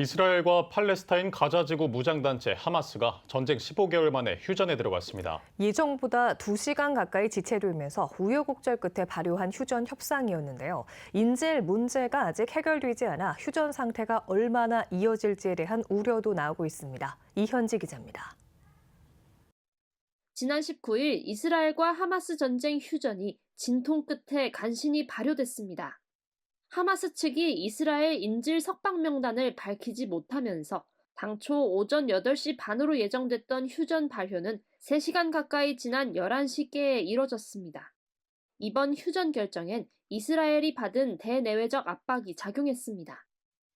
이스라엘과 팔레스타인 가자지구 무장단체 하마스가 전쟁 15개월 만에 휴전에 들어갔습니다. 예정보다 2시간 가까이 지체되면서 우여곡절 끝에 발효한 휴전 협상이었는데요. 인질 문제가 아직 해결되지 않아 휴전 상태가 얼마나 이어질지에 대한 우려도 나오고 있습니다. 이현지 기자입니다. 지난 19일 이스라엘과 하마스 전쟁 휴전이 진통 끝에 간신히 발효됐습니다. 하마스 측이 이스라엘 인질 석방 명단을 밝히지 못하면서 당초 오전 8시 반으로 예정됐던 휴전 발효는 3시간 가까이 지난 11시께에 이뤄졌습니다. 이번 휴전 결정엔 이스라엘이 받은 대내외적 압박이 작용했습니다.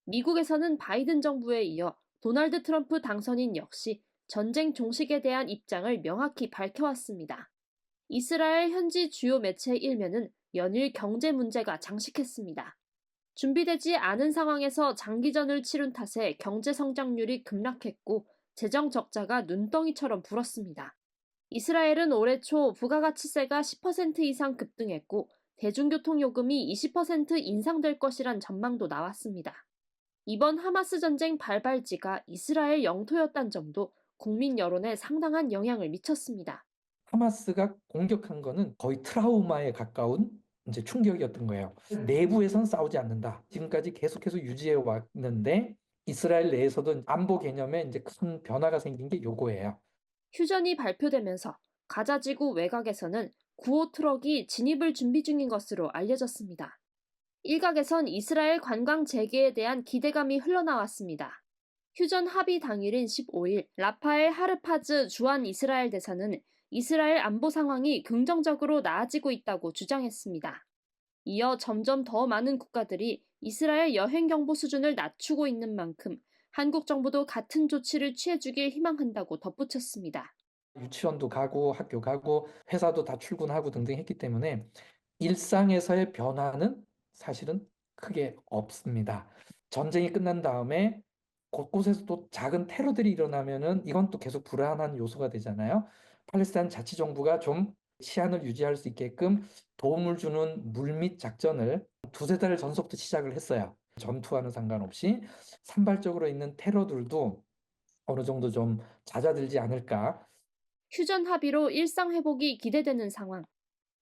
미국에서는 바이든 정부에 이어 도널드 트럼프 당선인 역시 전쟁 종식에 대한 입장을 명확히 밝혀왔습니다. 이스라엘 현지 주요 매체 일면은 연일 경제 문제가 장식했습니다. 준비되지 않은 상황에서 장기전을 치른 탓에 경제 성장률이 급락했고 재정 적자가 눈덩이처럼 불었습니다. 이스라엘은 올해 초 부가가치세가 10% 이상 급등했고 대중교통 요금이 20% 인상될 것이란 전망도 나왔습니다. 이번 하마스 전쟁 발발지가 이스라엘 영토였다는 점도 국민 여론에 상당한 영향을 미쳤습니다. 하마스가 공격한 거는 거의 트라우마에 가까운 이제 충격이었던 거예요. 내부에선 싸우지 않는다. 지금까지 계속해서 유지해 왔는데 이스라엘 내에서도 안보 개념에 이제 큰 변화가 생긴 게 요거예요. 휴전이 발표되면서 가자지구 외곽에서는 구호 트럭이 진입을 준비 중인 것으로 알려졌습니다. 일각에선 이스라엘 관광 재개에 대한 기대감이 흘러나왔습니다. 휴전 합의 당일인 15일 라파엘 하르파즈 주한 이스라엘 대사는 이스라엘 안보 상황이 긍정적으로 나아지고 있다고 주장했습니다. 이어 점점 더 많은 국가들이 이스라엘 여행 경보 수준을 낮추고 있는 만큼 한국 정부도 같은 조치를 취해주길 희망한다고 덧붙였습니다. 유치원도 가고 학교 가고 회사도 다 출근하고 등등 했기 때문에 일상에서의 변화는 사실은 크게 없습니다. 전쟁이 끝난 다음에 곳곳에서 또 작은 테러들이 일어나면은 이건 또 계속 불안한 요소가 되잖아요. 팔레스타인 자치정부가 좀 치안을 유지할 수 있게끔 도움을 주는 물밑 작전을 2~3달 전서부터 시작을 했어요. 전투와는 상관없이 산발적으로 있는 테러들도 어느 정도 좀 잦아들지 않을까. 휴전 합의로 일상 회복이 기대되는 상황.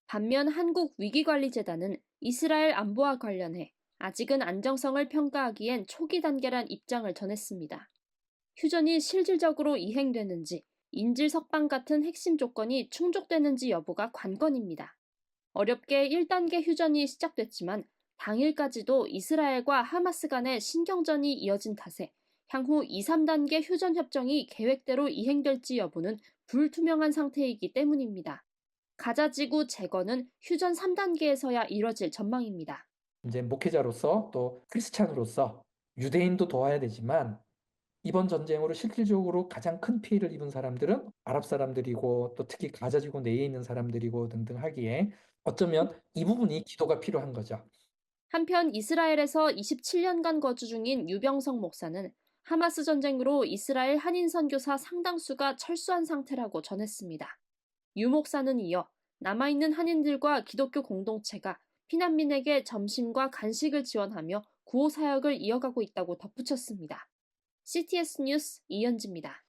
반면 한국위기관리재단은 이스라엘 안보와 관련해 아직은 안정성을 평가하기엔 초기 단계란 입장을 전했습니다. 휴전이 실질적으로 이행되는지, 인질 석방 같은 핵심 조건이 충족되는지 여부가 관건입니다. 어렵게 1단계 휴전이 시작됐지만 당일까지도 이스라엘과 하마스 간의 신경전이 이어진 탓에 향후 2, 3단계 휴전 협정이 계획대로 이행될지 여부는 불투명한 상태이기 때문입니다. 가자지구 재건은 휴전 3단계에서야 이뤄질 전망입니다. 이제 목회자로서 또 크리스찬으로서 유대인도 도와야 되지만 이번 전쟁으로 실질적으로 가장 큰 피해를 입은 사람들은 아랍 사람들이고 또 특히 가자지구 내에 있는 사람들이고 등등 하기에 어쩌면 이 부분이 기도가 필요한 거죠. 한편 이스라엘에서 27년간 거주 중인 유병성 목사는 하마스 전쟁으로 이스라엘 한인 선교사 상당수가 철수한 상태라고 전했습니다. 유 목사는 이어 남아있는 한인들과 기독교 공동체가 피난민에게 점심과 간식을 지원하며 구호 사역을 이어가고 있다고 덧붙였습니다. CTS 뉴스 이현지입니다.